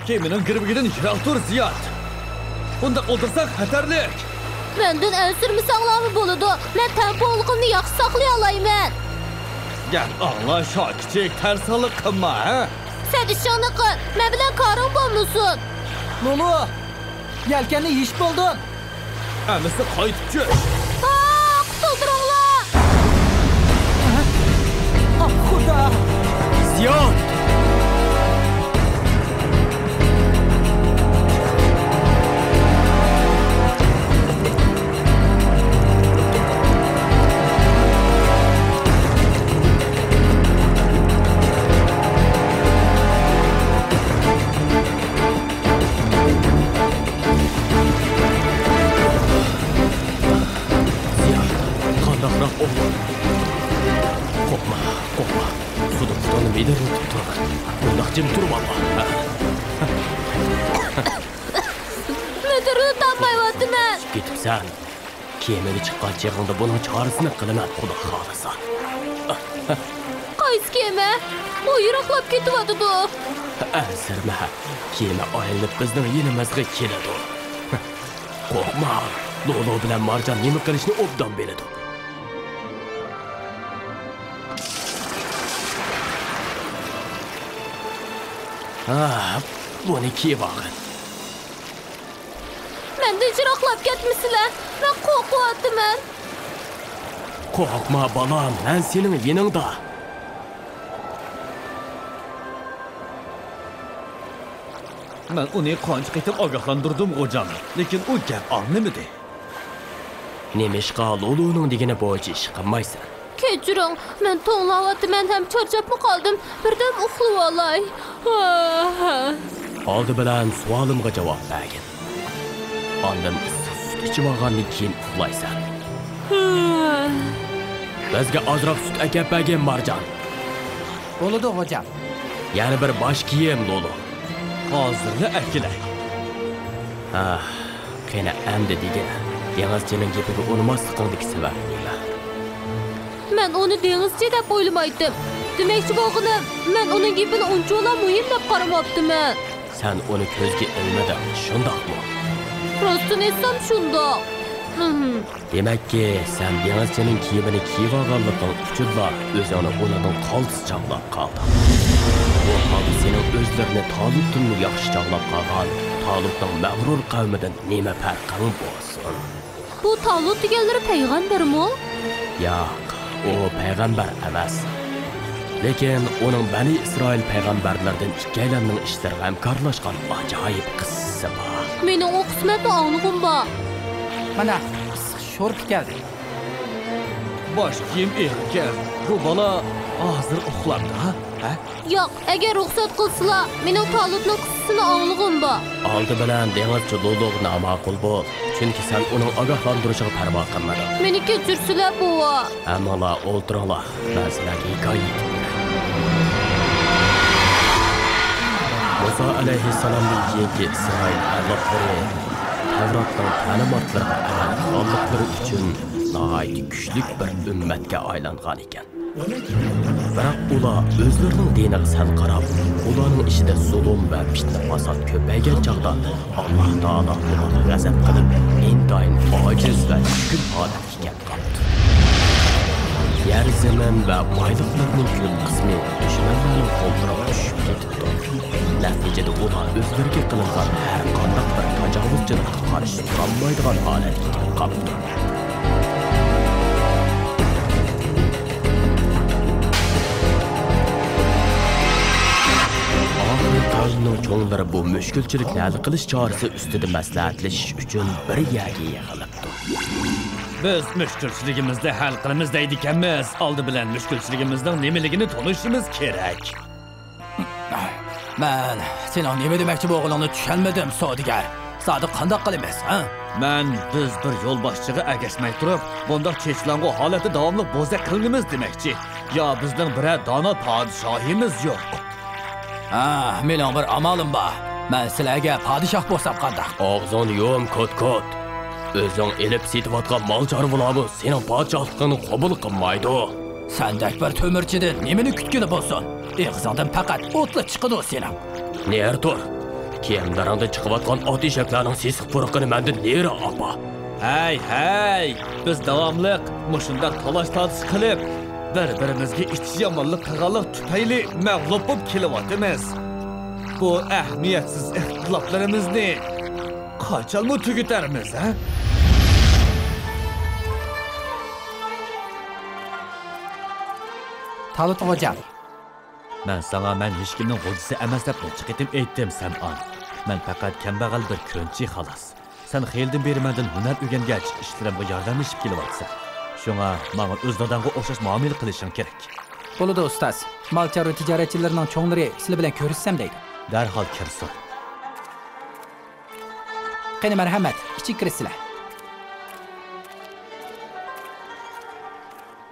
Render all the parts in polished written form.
Kemining girbigidan yiroq tur Ziyod. Bunda qoldirsak xatarlik. Mendan ansirmisanglarmi bo'ladi? Men tempoligimni yaxshi saqlay olayman. Gap Allah shokichik tarsalik qilma, ha? Sen ishingni qil. Men bilan koring bo'lmasin. Lulu, yelkanni yeyish bo'ldin. Amisi qaytib tush. Qutuldiringlar. Xudo. Ziyod. Jim turib olma. Meteorni topmayapman. Ketibsan. Kemani chiqqan cheg'ingda buning chorasini qilaman, xudo xolasa. Qaysi kema? U yiroqlab ketyapti-ku. Ansirma. Kema aylanib bizning yinimizga keladi. Qo'rqma. Lolo bilan Marjon nima qilishni obdan biladi. Buni kiyvag'in. Mendan chiroqlab ketmisizlar. Men qo'rqyapman. Qo'rqma bolam, men sening yoningda. Men uni qancha qetib ogohlantirdim o'jam, lekin u gap anlamadi. Nemishqa Loloning degani bo'yicha ish qilmaysan. Kechiring, men to'nglayapman ham charchab qoldim. Birdan uxlab olay. Oldi bilan savolimga javob bergin. Ondan sut ichib olgandan keyin uxlaysan. Bizga ozroq sut akab bergin Marjon. Bo'ladi hojam. Yana bir bosh kiyim Lolo. Hozirni akilay. Qani endi degan. Dengizchining gapiga unmasliqingdek sabablar. Men uni dengizchi deb o'ylamaydim. Demakchi bo'lg'ini, men uning gapini unchoq muhim deb qaramabdiman. Sen uni ko'zga ilmading, shundoqmi? Rostini aytsam shundoq. Demakki, sen dengizchining kiyimini kiyib olganliging uchunla o'zingni ulardan qoltis chaqlab qolding. Bu hol sening o'zlarini Talutni yaxshi chaqlab qolgan Talutning mag'rur qavmidan nima farqing bo'lsin? Bu Talut deganlari payg'ambarmi? Yo'q, u payg'ambar emas. Lekin uning Bani Isroil payg'ambarlaridan ikkalanning ishlari hamkorlashgan ajoyib qissasi bor. Mening o qismatni anlig'im bor. Mana sho'r keldi. Bosh kiyim ekan. Bu bola hozir uxlabdi, ha? Yo'q, agar ruxsat qilsalar, mening Talutning qissasini anlig'im bor. Oldi bilan dengizchi Lolo'ni ma'qul bo'l. Chunki sen uning ogohlantirishiga parvo qilmading. Meni kechirsilar buva. Ammo o'ltiringlar. Men sizlarga hikoya aytib Musa alayhissalomning keyingi Isroil avlodlari Tavrotning ta'limotlariga amal qilganliklari uchun nihoyat kuchli bir ummatga aylangan ekan. Biroq ular o'zlarining diniga sal qarab, ularning ishida zulm va fitna fasod ko'paygan chaqda Alloh taolo ularga g'azab qilib, intayin ojiz va tushkun holatga kelib qoldi. Yer zamin va boyliqlarning ko'p qismi dushmanlarning qo'liga tushib ketdi. Natijada ular o'zlariga qilingan har qanday bir tajovuzchilikka qarshi turolmaydigan holatga kelib qoldi. Tayinning cho'nglari bu mushkulchilikni hal qilish chorasi ustida maslahatlashish uchun bir yerga yig'ilibdi. Biz mushkulchiligimizni hal qilamiz deydiganmiz. Oldi bilan mushkulchiligimizning nimaligini tanishimiz kerak. Men sening nima demoqchi bo'lganingni tushunmadim, Sodigar. Sodiq qanday qilamiz, ha? Biz bir yo'lboshchiga agashmay turib, bunday chechlangu holati davomli bo'zak qilamiz demoqchi. Yo bizning biror dono podshohimiz yo'q. Mening bir amalim bor. Men sizlarga podshoh bo'lsam qanday? Og'zini yom kot-kot. O'zing elib setayotgan mol chorvalarni sening podshohligingni qabul qilmaydi. Sendek bir to'mirchidan nimani kutgani bo'lsin? Eg'zingdan faqat o'tli chiqadi sening. Nertur. kiyimlarında çıkıvatkan at eşeklerinin sesik pırıqını menden nere apa? Hey, biz davamlıq muşunda talaş tatış qilib, bir-birimizga ichki yomonlik qilganlik tufayli mag'lub bo'lib kelyapmiz. Bu ahamiyatsiz ixtiloflarimizni qachon tugatarmiz, ha? Talut hocam. Men sana hech kimning g'o'jisi emas deb necha qitim aytdim sen an. Men faqat kambag'al bir ko'nchi xolos. Sen xeyildan beri mendan hunar o'rgangach, ishlarimga yordamlashib kelyapsan. Shunga menga o'z dadamga o'xshash muomala qilishing kerak. Bo'ladi ustoz. Mal chorva tijoratchilarining cho'nglari sizlar bilan ko'rishsam deydi. Darhol kirsin. Qani marhamat, ichib kirsizlar.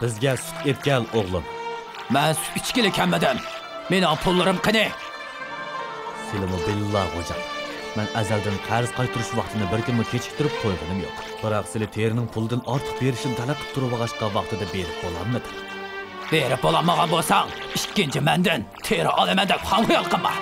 Bizga sut epgal o'g'lim. Men sut ichgili kelmadim. Mening pullarim qani? Silamu billah hocam. Men azaldan qarz qaytarish vaqtini bir kunmi kechiktirib qo'yganim yo'q. Biroq sizlar terining puldan ortiq berishini talab qilib turib vaqtida berib bo'lamidi? Berib bo'lamagan bo'lsang, ikkinchi mendan teri olaman deb xayol qilma.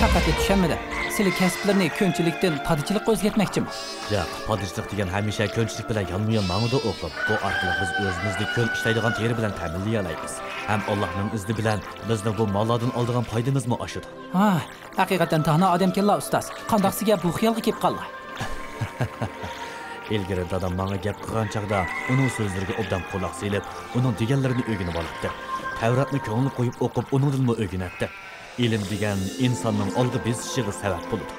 Faqat tushunmadim. Sizlar kasblarni ko'nchilikdan padichilikka o'zgartmoqchimi? Yo'q, padichilik degan hamisha ko'nchilik bilan yonma-yon ma'noda o'qib, bu orqali biz o'zimizni ko'l ishlaydigan teri bilan ta'minlay olamiz. Ham Allohning izni bilan bizni bu mollardan oladigan foydamizmi oshadi. Ha, haqiqatan tahna odam kellar ustoz. Qandoqsiga bu xiyolga kelib qoldi? Ilgari dadam menga gap qilgan chaqda uning so'zlariga obdan quloq solib, uning deganlarini o'rganib olibdi. Tavratni ko'ngil qo'yib o'qib, uningdan o'rganatdi. İlim degan insonning olg'a besishiga sabab bo'ladi.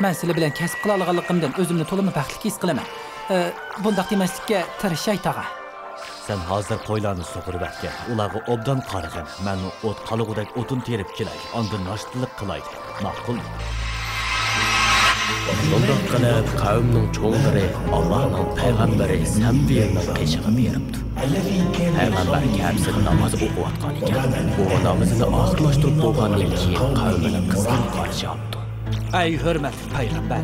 Men sizlar bilan kasb qila olganligimdan o'zimni to'liq baxtli his qilaman. Bundaq demaslikka tirishay tag'a. Sen hozir qo'ylarni sug'urib atgan. Ularga obdan qarag'in. Men o't qalug'idek o'tin terib kelay. Ondan noshtilik qilay. Ma'qul. Shundoq qilib qavmning cho'nglari Allohning payg'ambari Samviyning qishig'i beribdi. Payg'ambar kamsib namoz o'qiyotgan ekan. Bu namozini oxirlashtirib bo'lgandan keyin qavmini qizg'in qarshi oldi. Ey hurmatli payg'ambar,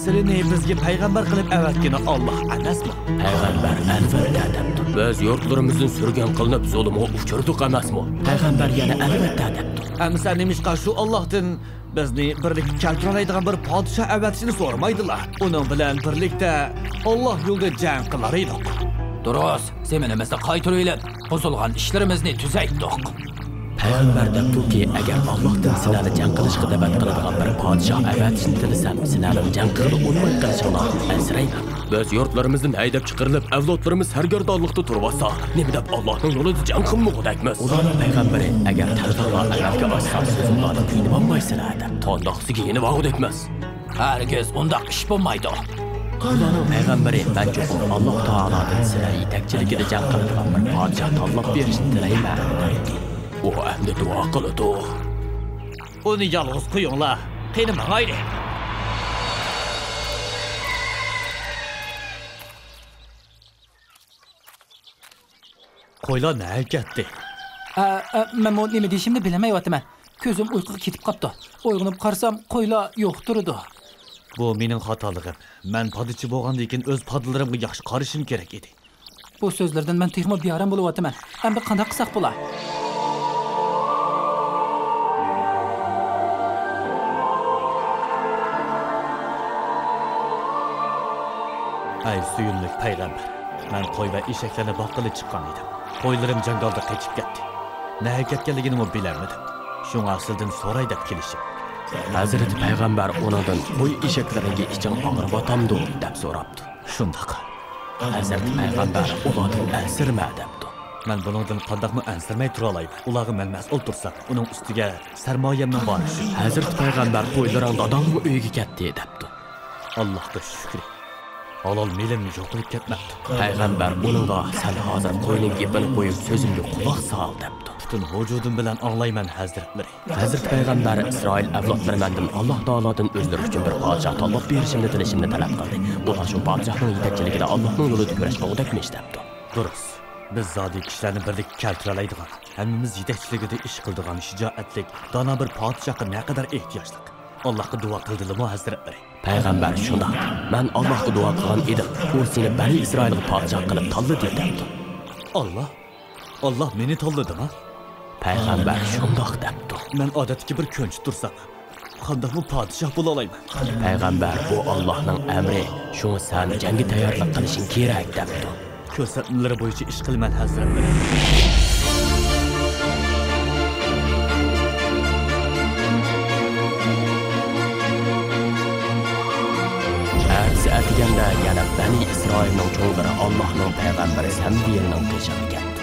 sizlarni bizga payg'ambar qilib avatgani Alloh emasmi? Payg'ambar albatta debdi. Biz yurtlarimizdan surgan qilinib zulmga uchirdik emasmi? Payg'ambar yana albatta debdi. Amsa nemishqa shu Allohdan bizni birlikka keltiradigan bir podshoh avatishini so'ramaydilar. Uning bilan birlikda Alloh yo'lida jang qilar edik. Durust, zeminimizni qaytaraylik, buzilgan ishlarimizni tuzaytdik. Payg'ambar debdiki, agar Allohdan sizlarni jang qilishga da'vat qiladigan bir podshoh avatishni tilasam, sizlarni jang qilib o'lmay qilishinglarni asrayman. Biz yurtlarimizdan haydab chiqarilib, avlodlarimiz sargardonlikda turibsa, nima deb Allohning yo'lida jang qilmoqdakmiz? Ularning payg'ambari agar tavbani amalga oshsa, sizlarni qiynab olmaysizlar deb tondoqsiga yenib olgudakmiz. Hargiz undaq ish bo'lmaydi. Ularning payg'ambari men cho'qim Alloh taoloning sizlar yetakchiligida jang qiladigan bir podshoh tanlab berishni tilayman. O endi duo qiladi. Uni yolg'iz qo'yinglar. Qani mangaydi. Qo'ylar nima ketdi? Men nima deyishimni bilmayapman. Ko'zim uyquga ketib qopti. Uyg'onib qarsam qo'ylar yo'q turdi. Bu mening xatoligim. Men podichi bo'lgandan keyin o'z podlarimga yaxshi qarashim kerak edi. Bu so'zlardan men texmo biyaram bo'layapman. Endi qanday qilsak bo'lar? Ay suyunli payg'ambar. Men qo'y va eshaklarni boqqili chiqqan edim. Qo'ylarim jangolda qochib ketdi. Nega ketganligini bilmadim. Shunga sizdan so'ray deb kelishim. Hazrati payg'ambar ulardan qo'y eshaklariga iching og'irbatamdi deb so'rabdi. Shundoq. Hazrati payg'ambar ulardan ansirma debdi. Men buningdan qandoqmi ansirmay tura olayman. Ularga men mas'ul tursa, uning ustiga sarmoyamning borishi. Hazrati payg'ambar qo'ylaring dadamning uyiga ketdi debdi. Allohga shukr. Halol melim yo'qolib ketmabdi. Payg'ambar uningga sen hozir qo'yning ipini qo'yib so'zimga quloq sol debdi. Butun vujudim bilan anglayman hazratlari. Hazrat payg'ambar Isroil avlodlaridan Alloh taolodan o'zlari uchun bir podshoh tanlab berishimni tilashimni talab qildi. Ular shu podshohning yetakchiligida Allohning yo'lida kurashga o'dakmish debdi. Durust. Biz zodi kishilarni birlikka keltira oladigan, hammamiz yetakchiligida ish qiladigan shijoatlik, dono bir podshohga naqadar ehtiyojli. Allohga duo qildingmi hazratlari? Payg'ambar shunda, men Allohga duo qilgan edim. U seni Bani Isroilga podshoh qilib tanladi debdi. Allah meni tanladimi? Payg'ambar shundoq debdi. Men odatdagi bir ko'nchi tursam, qandaqmi podshoh bo'la olayman? Payg'ambar bu Allohning amri, shuni sen jangga tayyorlik qilishing kerak debdi. Ko'rsatmalari bo'yicha ish qilman hazratlar. Atiganda yana Bani Isroilning cho'lg'iri Allohning payg'ambari Samviyning qishig'iga keldi.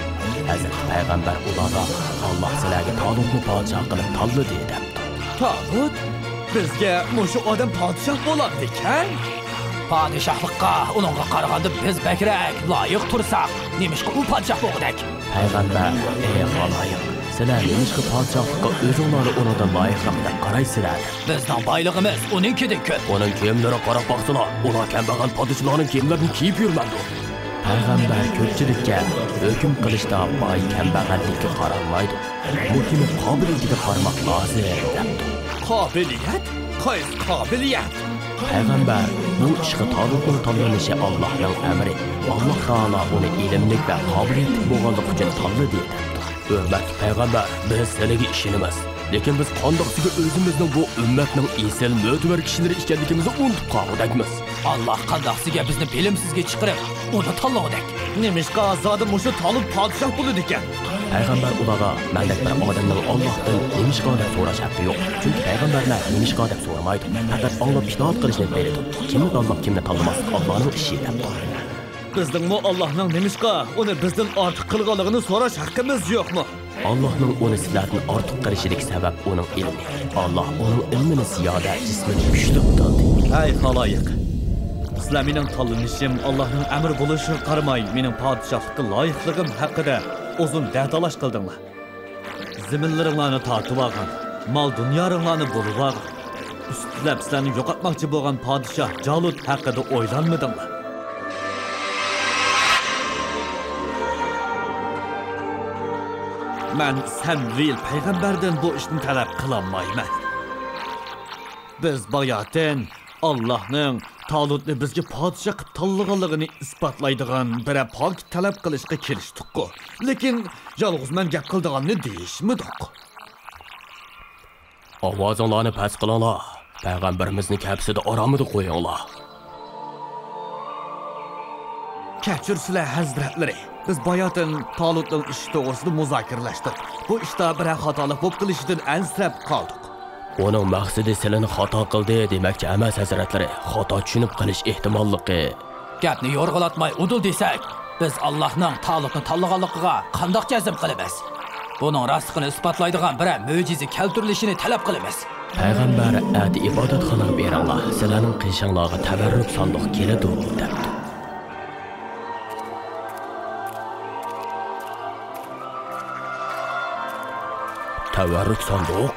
Hazrat payg'ambar ularga Alloh sizlarga Talutni podshoh qilib tanladi debdi. Talut? Bizga mushu odam podshoh bo'ladi ekan? Padişahlıqqa onunğa qaraganda biz bəkrak layiq tursak, nemişqi u padişah bo'ldik. Payg'ambar, ey xaloyiq, sizlar nemişqi podshohlikqa o'zinglarni unudan loyiqroq deb qaraysizlar. Bizning boyligimiz uninkidan ko'p. Uning kiyimlari qarab baqsana, ular kambag'al podshohlarning kiyimlarini kiyib yurmadi. Payg'ambar ko'pchilikka hukm qilishda boy kambag'allikka qaralmaydi. Muhimi qobiliyatiga qaramoq lozim debdi. Qobiliyat? Qaysi qobiliyat? Payg'ambar bu ishga Talutning tanlanishi Allohning amri. Alloh taolo uni ilmlik va qobiliyatli bo'lganligi uchun tanladi debdi. Hurmatli payg'ambar, biz sizlarga ishonamiz. Lekin biz qandoqsiga o'zimizning bu ummatning esil mo'tabar kishilari ekanligimizni unutib qoldik. Allah qandoqsiga bizni bilimsizga chiqarib, uni tanladik. Nemishqa zodim mushu Talut podshoh bo'ladi ekan? Payg'ambar ularga mandek bir odamning Allohdan nemishqa deb so'rash haqqi yo'q. Chunki payg'ambarlar nemishqa deb so'ramaydi. Faqat anglab itoat qilishni beradi. Kimni tanlab, kimni tanlamas Allohning ishi deb. Bizdingmi Allohning nemishqa uni bizdan ortiq qilganligini so'rash haqqimiz yo'qmi? Allohning uni sizlardan ortiq qilishilik sabab uning ilmi. Alloh uning ilmini ziyoda jismini kuchli qildi. Ey xaloyiq, sizlar mening tanlanishim Allohning amri bo'lishiga qaramay, mening podshohlikka loyiqligim haqida uzun dardalash qildinglar. Ziminlaringlarni tortib olgan, mol dunyoringlarni bo'lib olgan, ustlab sizlarni yo'qotmoqchi bo'lgan podshoh Jalut haqida o'ylanmadinglar. Men Samvil payg'ambardan bu ishni talab qilolmayman. Biz bayotdan Allohning Talutni bizga podshoh qilib tanlaganligini isbotlaydigan bir pok talab qilishga kirishdik-ku. Lekin yolg'iz men gap qildiganni deyishmidik. Ovozinglarni past qilinglar. Payg'ambarimizni kapsida oramida qo'yinglar. Kechirsizlar hazratlari. Biz bayotdan Talutning ishi to'g'risida muzokiralashdik. Bu ishda bir xatolik bo'lib qilishidan ansirab qoldik. Uning maqsadi sizlarni xato qildi demakchi emas hazratlari. Xato tushunib qilish ehtimolligi. Gapni yo'rg'alatmay udul desak, biz Allohning Talutni tanlaganligiga qandoq jazm qilamiz? Buning rostligini isbotlaydigan bir mo'jiza keltirilishini talab qilamiz. Payg'ambar adi ibodatxonaga beringlar. Sizlarning qishinglarga tabarruk sandiq keladi debdi. Tabarruk sandiq?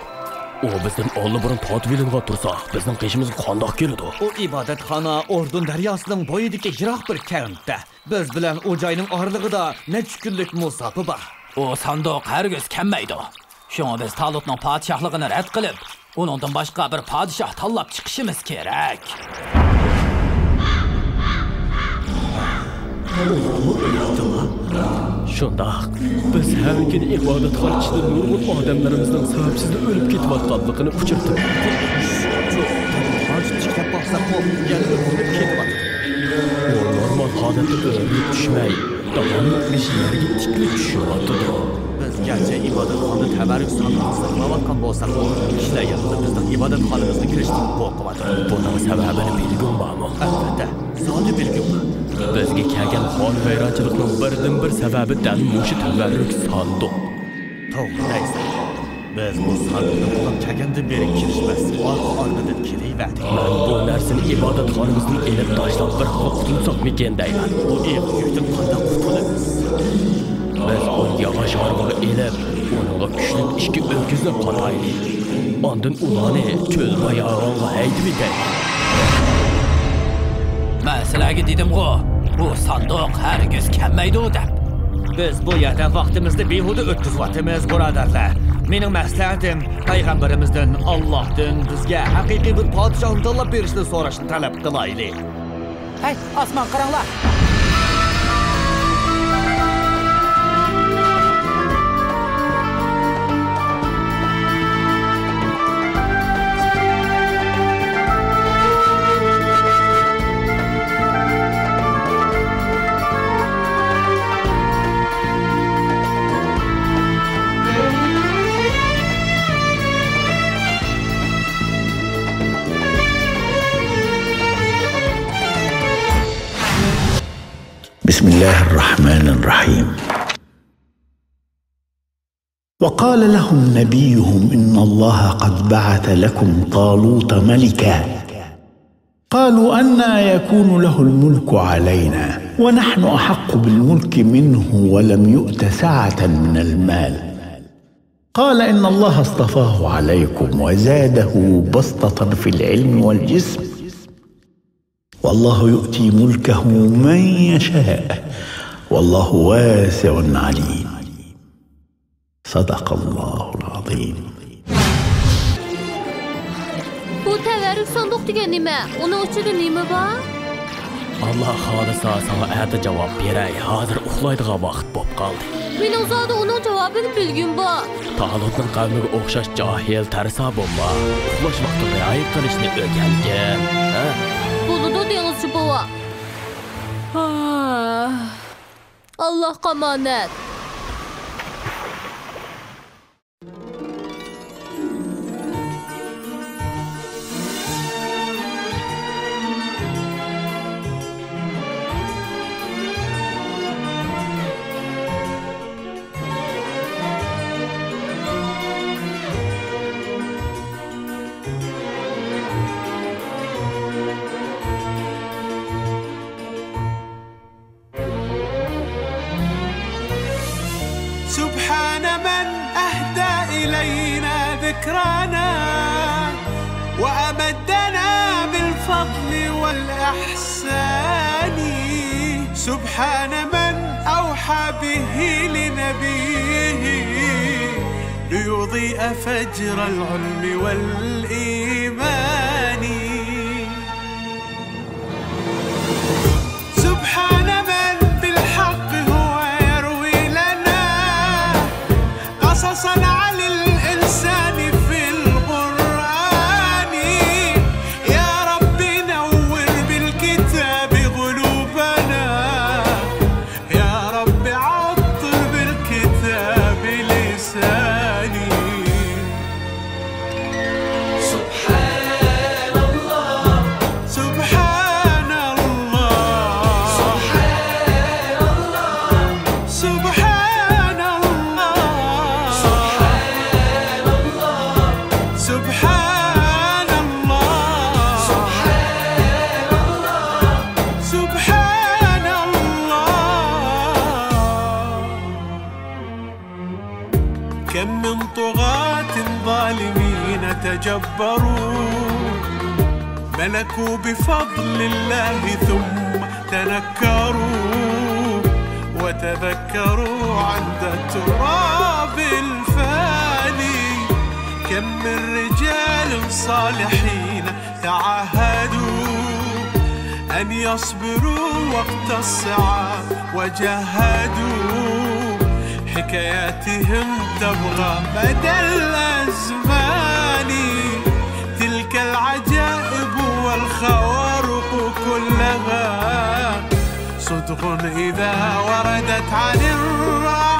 O bizden ollu burun tatvilinga tursa, bizning qishimizga qandoq keladi? O ibodatxona Ordun daryosining bo'yidagi yiroq bir kentda. Biz bilan o joyning orlig'ida necha kunlik musofa bor. O sandiq hargiz kelmaydi. Shunga biz Talutning podshohligini rad qilib, uningdan boshqa bir podshoh tanlab chiqishimiz kerak. Shundoq, biz har kuni ibodatxona ichida nurg'un odamlarimizning sababsiz o'lib ketayotganligini uchirdik. Chiqib bo'lsa, yana o'lib ketyapti. Normal holatda o'lib tushmay, davomli ishlarga tiklik tushyapti. Biz garchi ibodatxonada tabarruk sandiq saqlayotgan bo'lsak, ishlar yanada bizning ibodatxonamizga kirishni qo'rqyapti. Buning sababini bilgum bormi? Albatta, zodi bilgum. Bizga kelgan hol vayronchilikning birdan bir sababi dal mushu tabarruk sandiq. To'g'ri. Biz bu sandiqni bo'lib kelgandan beri kirishmas, orqadan kelaverdik. Men bu narsani ibodatxonamizning elib tashlab bir qutulsakmikan deyman. Bu yukdan qanday qutulamiz? Biz o yavaş arbaga elib, onunla kuchli ishga o'tkazib qataylik. Ondan ularni cho'l bayog'iga haydib ketaylik. Men sizlarga dedim-ku, bu sandiq hargiz kelmaydi deb. Biz bu yerda vaqtimizni behuda o'tkazyapmiz, birodarlar. Mening maqsadim payg'ambarimizdan Allohdan bizga haqiqiy bir podshoh tanlab berishni so'rashni talab qilaylik. Hey, osmon qaranglar. بسم الله الرحمن الرحيم. وقال لهم نبيهم إن الله قد بعث لكم طالوت ملكا. قالوا أنى يكون له الملك علينا ونحن أحق بالملك منه ولم يؤت سعة من المال. قال إن الله اصطفاه عليكم وزاده بسطة في العلم والجسم، والله يؤتي ملكه من يشاء والله واسع عليم. صدق الله العظيم. Bu təvərrük sanduq degan nima? Onun içində nima bor? Allah xolisa sana ərdə cavab beray. Hozir uxlaydigan vaqt bo'lib qoldi. Men o'zada uning javobini bilgim bor. Talutning qavmiga o'xshash johil tarsa bo'lma. Uxlash vaqtida riayat qilishni o'rgangin. Bo'ldi dengizchi bova. Allohga omonat. سبحان من أهدى إلينا ذكرانا وأمدنا بالفضل والإحسان. سبحان من أوحى به لنبيه ليضيء فجر العلم والإيمان. سبحان من بالحق هو يروي لنا قصصا عن الإنسان في القرآن. يا رب نور بالكتاب قلوبنا، يا رب عطر بالكتاب لساني. سبحان الله سبحان الله سبحان الله سبحان الله سبحان الله سبحان الله سبحان الله. كم من طغاة ظالمين تجبروا ملكوا بفضل الله ثم تنكروا وتذكروا عند التراب الفاني. كم من رجال صالحين تعاهدوا أن يصبروا وقت الصعاب وجاهدوا حكاياتهم تبغى مدى الأزمان. تلك العجائب والخوارق كلها صدق إذا وردت عن الرأي.